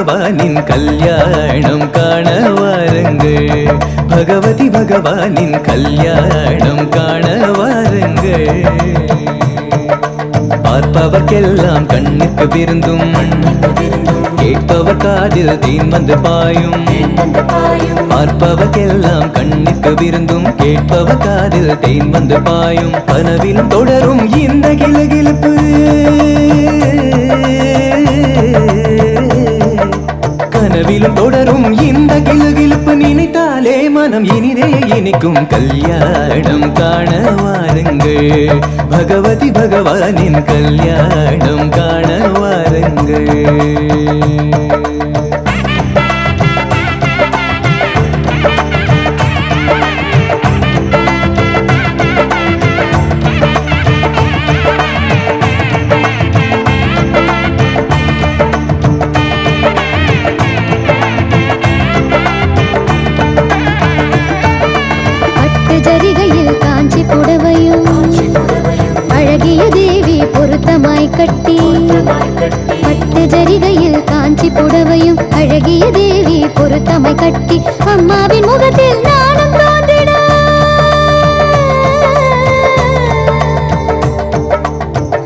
பகவானின் கல்யாணம் காண வாருங்கள். பகவதி பகவானின் கல்யாணம் காண வாருங்கள். பார்ப்பவர்க்கெல்லாம் கண்ணுக்கு விருந்தும், கேட்பவர் காதில் தேன் வந்து பாயும். பார்ப்பவர்க்கெல்லாம் கண்ணுக்கு விருந்தும், கேட்பவர் காதில் தேன் வந்து பாயும். கனவிலும் தொடரும் இந்த கிலுகிலுப்பு, கனவிலும் தொடரும் இந்த கிலுகிலுப்பு. நினைத்தாலே மனம் இனிதே இனிக்கும். கல்யாணம் காண வாருங்கள். பகவதி பகவானின் கல்யாணம் காண வாருங்கள். ஜரிகையில் காஞ்சி புடவையும் அழகிய தேவி பொருத்தமாய் கட்டி. பட்டு ஜரிகையில் காஞ்சி புடவையும் அழகிய தேவி பொருத்தமாய் கட்டி. அம்மாவின் முகத்தில் நாணம் தோன்றிட,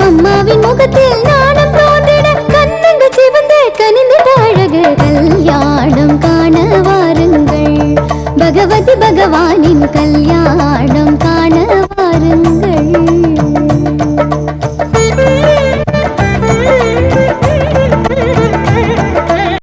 அம்மாவின் முகத்தில் நாணம் தோன்றிட. கண்ணங்கள் சிவந்து கனிந்திட அழகு. கல்யாணம் காண வாருங்கள். பகவதி பகவானின் கல்யாணம்